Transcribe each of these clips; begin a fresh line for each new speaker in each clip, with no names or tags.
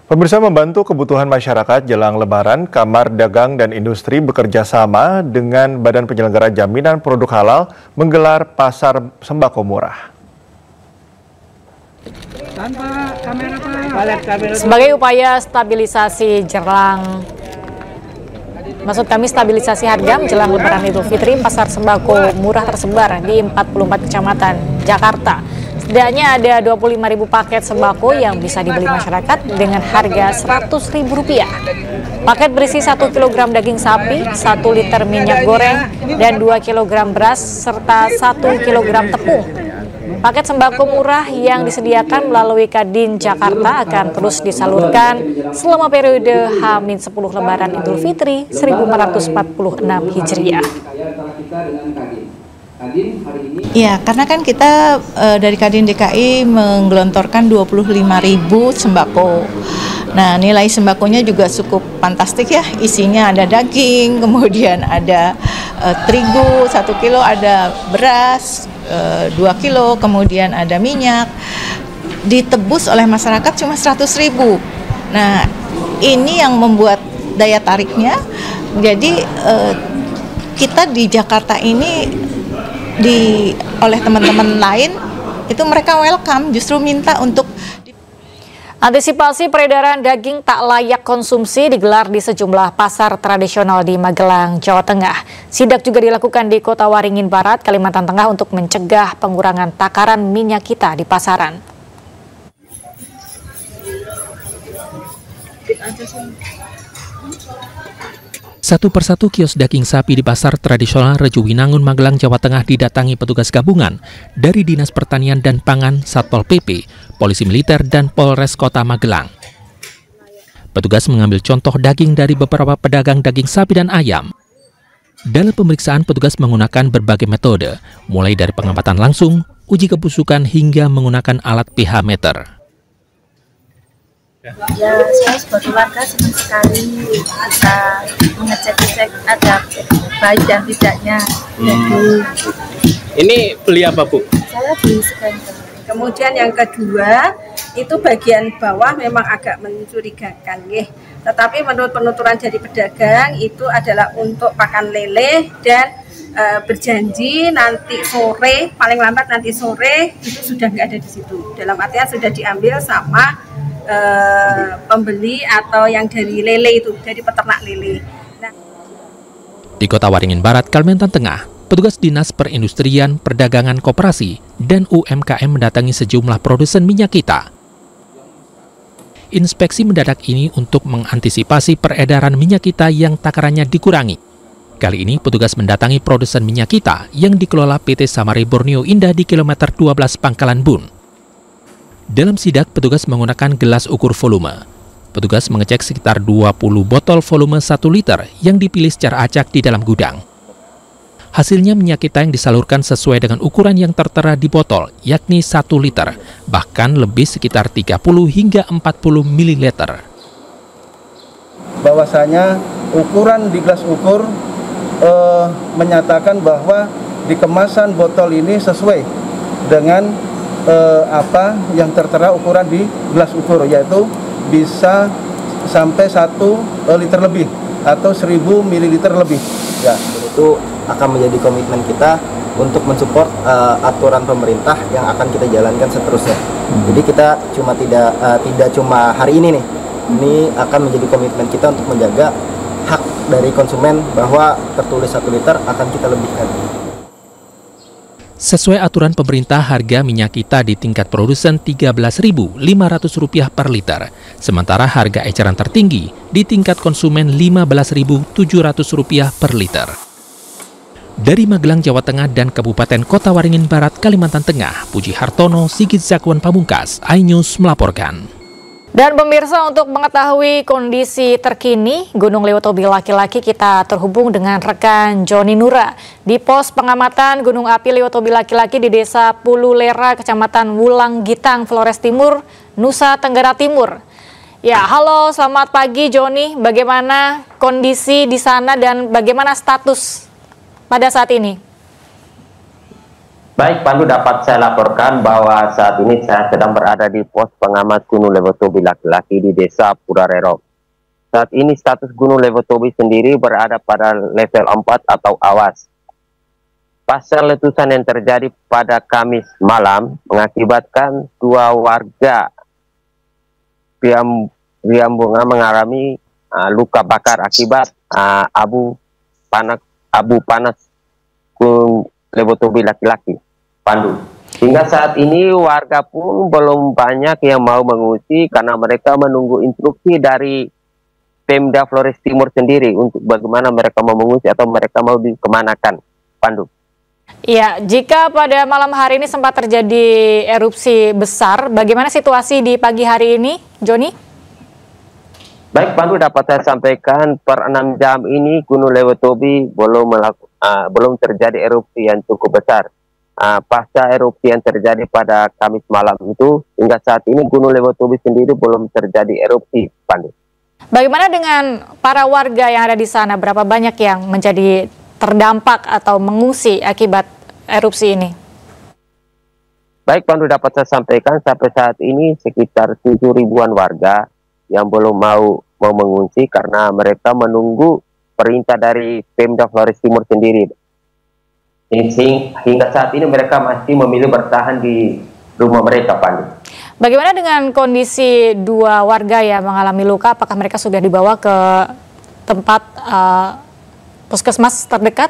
Pemirsa, membantu kebutuhan masyarakat jelang Lebaran, Kamar Dagang dan Industri bekerja sama dengan Badan Penyelenggara Jaminan Produk Halal menggelar pasar sembako murah.
Sebagai upaya stabilisasi stabilisasi harga menjelang Lebaran Idul Fitri, pasar sembako murah tersebar di 44 kecamatan Jakarta. Setidaknya ada 25.000 paket sembako yang bisa dibeli masyarakat dengan harga Rp100.000. Paket berisi 1 kg daging sapi, 1 liter minyak goreng, dan 2 kg beras, serta 1 kg tepung. Paket sembako murah yang disediakan melalui Kadin Jakarta akan terus disalurkan selama periode H-10 Lebaran Idul Fitri 1446 Hijriah.
Ya, karena kan kita dari Kadin DKI menggelontorkan 25.000 sembako. Nah, nilai sembakonya juga cukup fantastik ya. Isinya ada daging, kemudian ada terigu 1 kilo, ada beras 2 kilo, kemudian ada minyak. Ditebus oleh masyarakat cuma 100.000. Nah, ini yang membuat daya tariknya. Jadi kita di Jakarta ini oleh teman-teman lain itu mereka welcome, justru minta untuk
antisipasi peredaran daging tak layak konsumsi digelar di sejumlah pasar tradisional di Magelang, Jawa Tengah. Sidak juga dilakukan di Kota Waringin Barat, Kalimantan Tengah untuk mencegah pengurangan takaran minyak kita di pasaran.
Satu persatu kios daging sapi di pasar tradisional Rejuwinangun, Magelang, Jawa Tengah didatangi petugas gabungan dari Dinas Pertanian dan Pangan, Satpol PP, Polisi Militer, dan Polres Kota Magelang. Petugas mengambil contoh daging dari beberapa pedagang daging sapi dan ayam. Dalam pemeriksaan, petugas menggunakan berbagai metode, mulai dari pengamatan langsung, uji kebusukan, hingga menggunakan alat pH meter.
Ya, saya sebagai warga senang sekali bisa mengecek ada baik dan tidaknya.
Ini beli apa, Bu?
Saya beli sekenter.
Kemudian yang kedua, itu bagian bawah memang agak mencurigakan, ya. Tetapi menurut penuturan dari pedagang itu adalah untuk pakan lele dan berjanji nanti sore, paling lambat nanti sore itu sudah nggak ada di situ. Dalam artian sudah diambil sama pembeli atau yang dari lele itu, dari peternak lele.
Di Kota Waringin Barat, Kalimantan Tengah, petugas Dinas Perindustrian, Perdagangan Koperasi, dan UMKM mendatangi sejumlah produsen minyak kita. Inspeksi mendadak ini untuk mengantisipasi peredaran minyak kita yang takarannya dikurangi. Kali ini petugas mendatangi produsen minyak kita yang dikelola PT Samari Borneo Indah di kilometer 12 Pangkalan Bun. Dalam sidak, petugas menggunakan gelas ukur volume. Petugas mengecek sekitar 20 botol volume 1 liter yang dipilih secara acak di dalam gudang. Hasilnya minyak kita yang disalurkan sesuai dengan ukuran yang tertera di botol, yakni 1 liter, bahkan lebih sekitar 30 hingga 40 ml.
Bahwasanya ukuran di gelas ukur menyatakan bahwa di kemasan botol ini sesuai dengan apa yang tertera ukuran di gelas ukur, yaitu bisa sampai 1 liter lebih atau 1000 ml lebih.
Ya, itu akan menjadi komitmen kita untuk mensupport aturan pemerintah yang akan kita jalankan seterusnya. Jadi kita tidak cuma hari ini nih. Ini akan menjadi komitmen kita untuk menjaga hak dari konsumen bahwa tertulis 1 liter akan kita lebihkan.
Sesuai aturan pemerintah, harga minyak kita di tingkat produsen Rp13.500 per liter, sementara harga eceran tertinggi di tingkat konsumen Rp15.700 per liter. Dari Magelang, Jawa Tengah dan Kabupaten Kota Waringin Barat, Kalimantan Tengah, Puji Hartono, Sigit Zakwan Pamungkas, iNews melaporkan.
Dan pemirsa, untuk mengetahui kondisi terkini Gunung Lewotobi Laki-Laki, kita terhubung dengan rekan Joni Nura di pos pengamatan Gunung Api Lewotobi Laki-Laki di Desa Pululera, Kecamatan Wulang Gitang, Flores Timur, Nusa Tenggara Timur. Ya, halo, selamat pagi Joni. Bagaimana kondisi di sana dan bagaimana status pada saat ini?
Baik, Pandu, dapat saya laporkan bahwa saat ini saya sedang berada di pos pengamat Gunung Lewotobi laki-laki di Desa Purarero. Saat ini status Gunung Lewotobi sendiri berada pada level 4 atau awas. Pasca letusan yang terjadi pada Kamis malam mengakibatkan 2 warga Priambunga mengalami luka bakar akibat abu panas Gunung Lewotobi laki-laki. Pandu. Hingga saat ini warga pun belum banyak yang mau mengungsi karena mereka menunggu instruksi dari Pemda Flores Timur sendiri untuk bagaimana mereka mau mengungsi atau mereka mau dikemanakan. Pandu.
Ya, jika pada malam hari ini sempat terjadi erupsi besar, bagaimana situasi di pagi hari ini, Joni?
Baik, Pandu, dapat saya sampaikan per 6 jam ini Gunung Lewotobi belum terjadi erupsi yang cukup besar. Pasca erupsi yang terjadi pada Kamis malam itu, hingga saat ini Gunung Lewotobi sendiri belum terjadi erupsi, Pandu.
Bagaimana dengan para warga yang ada di sana? Berapa banyak yang menjadi terdampak atau mengungsi akibat erupsi ini?
Baik, Pandu, dapat saya sampaikan sampai saat ini sekitar 7.000-an warga yang belum mau mengungsi karena mereka menunggu perintah dari Pemda Flores Timur sendiri. Hingga saat ini mereka masih memilih bertahan di rumah mereka, Pandu.
Bagaimana dengan kondisi 2 warga yang mengalami luka? Apakah mereka sudah dibawa ke tempat puskesmas terdekat?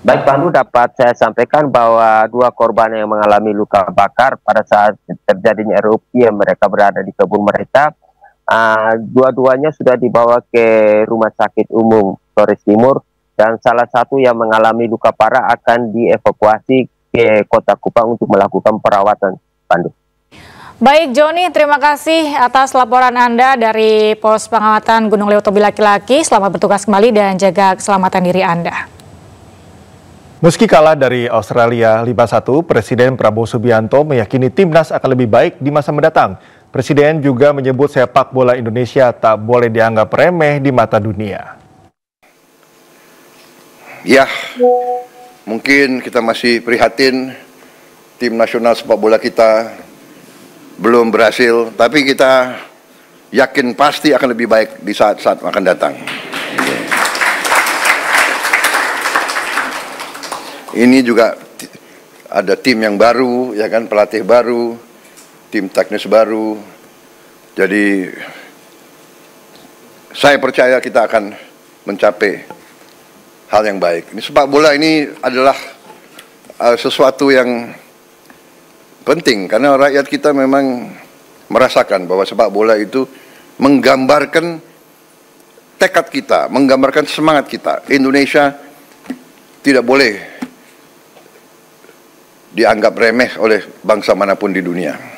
Baik, Pandu, dapat saya sampaikan bahwa 2 korban yang mengalami luka bakar pada saat terjadinya erupsi yang mereka berada di kebun mereka, dua-duanya sudah dibawa ke Rumah Sakit Umum Flores Timur. Dan salah satu yang mengalami luka parah akan dievakuasi ke Kota Kupang untuk melakukan perawatan, Pandu.
Baik, Joni, terima kasih atas laporan Anda dari Pos Pengamatan Gunung Lewotobi laki-laki. Selamat bertugas kembali dan jaga keselamatan diri Anda.
Meski kalah dari Australia 5-1, Presiden Prabowo Subianto meyakini timnas akan lebih baik di masa mendatang. Presiden juga menyebut sepak bola Indonesia tak boleh dianggap remeh di mata dunia.
Ya, mungkin kita masih prihatin tim nasional sepak bola kita belum berhasil, tapi kita yakin pasti akan lebih baik di saat-saat akan datang. Ini juga ada tim yang baru, ya kan, pelatih baru, tim teknis baru. Jadi saya percaya kita akan mencapai hal yang baik. Ini sepak bola ini adalah sesuatu yang penting karena rakyat kita memang merasakan bahwa sepak bola itu menggambarkan tekad kita, menggambarkan semangat kita. Indonesia tidak boleh dianggap remeh oleh bangsa manapun di dunia.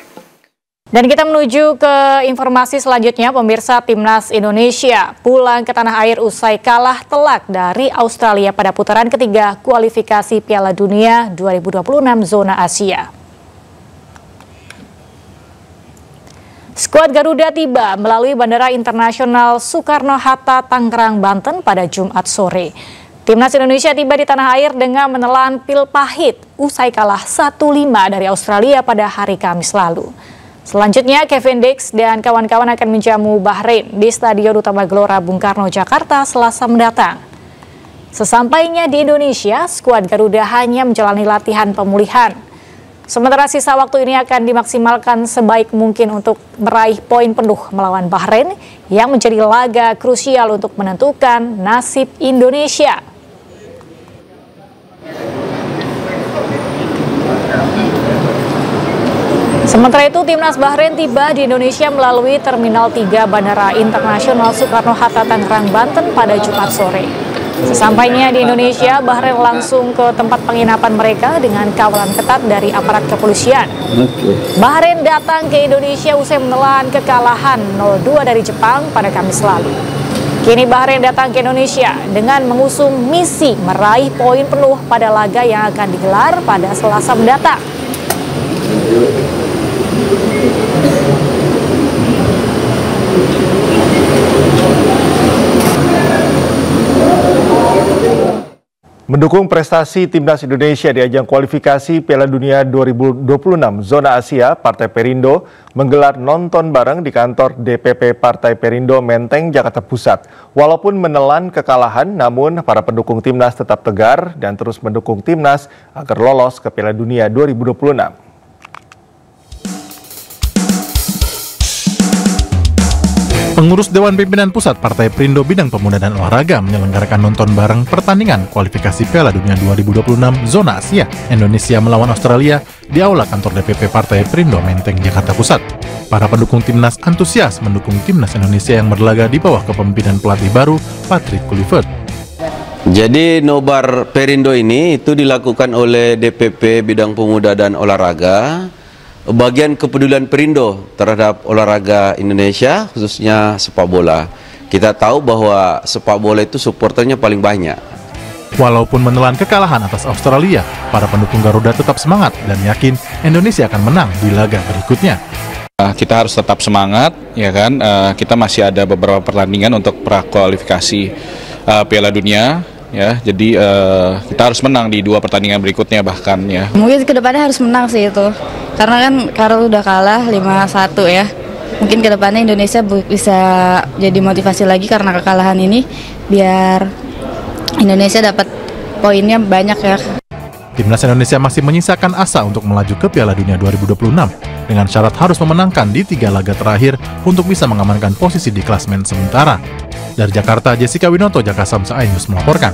Dan kita menuju ke informasi selanjutnya, pemirsa. Timnas Indonesia pulang ke tanah air usai kalah telak dari Australia pada putaran ketiga kualifikasi Piala Dunia 2026 zona Asia. Skuad Garuda tiba melalui Bandara Internasional Soekarno-Hatta, Tangerang, Banten pada Jumat sore. Timnas Indonesia tiba di tanah air dengan menelan pil pahit usai kalah 1-5 dari Australia pada hari Kamis lalu. Selanjutnya, Kevin Dix dan kawan-kawan akan menjamu Bahrain di Stadion Utama Gelora Bung Karno, Jakarta, Selasa mendatang. Sesampainya di Indonesia, skuad Garuda hanya menjalani latihan pemulihan. Sementara sisa waktu ini akan dimaksimalkan sebaik mungkin untuk meraih poin penuh melawan Bahrain yang menjadi laga krusial untuk menentukan nasib Indonesia. Sementara itu, timnas Bahrain tiba di Indonesia melalui Terminal 3 Bandara Internasional Soekarno-Hatta, Tangerang, Banten pada Jumat sore. Sesampainya di Indonesia, Bahrain langsung ke tempat penginapan mereka dengan kawalan ketat dari aparat kepolisian. Bahrain datang ke Indonesia usai menelan kekalahan 0-2 dari Jepang pada Kamis lalu. Kini Bahrain datang ke Indonesia dengan mengusung misi meraih poin penuh pada laga yang akan digelar pada Selasa mendatang.
Mendukung prestasi Timnas Indonesia di ajang kualifikasi Piala Dunia 2026 Zona Asia, Partai Perindo menggelar nonton bareng di kantor DPP Partai Perindo Menteng, Jakarta Pusat. Walaupun menelan kekalahan, namun para pendukung Timnas tetap tegar dan terus mendukung Timnas agar lolos ke Piala Dunia 2026.
Pengurus Dewan Pimpinan Pusat Partai Perindo Bidang Pemuda dan Olahraga menyelenggarakan nonton bareng pertandingan kualifikasi Piala Dunia 2026 Zona Asia Indonesia melawan Australia di Aula Kantor DPP Partai Perindo Menteng, Jakarta Pusat. Para pendukung Timnas antusias mendukung Timnas Indonesia yang berlaga di bawah kepemimpinan pelatih baru Patrick Kluivert.
Jadi nobar Perindo ini itu dilakukan oleh DPP Bidang Pemuda dan Olahraga, bagian kepedulian Perindo terhadap olahraga Indonesia, khususnya sepak bola. Kita tahu bahwa sepak bola itu supporternya paling banyak.
Walaupun menelan kekalahan atas Australia, para pendukung Garuda tetap semangat dan yakin Indonesia akan menang di laga berikutnya.
Kita harus tetap semangat, ya kan? Kita masih ada beberapa pertandingan untuk prakualifikasi Piala Dunia. Ya, jadi kita harus menang di 2 pertandingan berikutnya bahkan ya.
Mungkin kedepannya harus menang sih itu, karena kan udah kalah 5-1 ya. Mungkin kedepannya Indonesia bisa jadi motivasi lagi karena kekalahan ini, biar Indonesia dapat poinnya banyak ya.
Timnas Indonesia masih menyisakan asa untuk melaju ke Piala Dunia 2026 dengan syarat harus memenangkan di 3 laga terakhir untuk bisa mengamankan posisi di klasemen sementara. Dari Jakarta, Jessica Winoto, Jakasam, News melaporkan.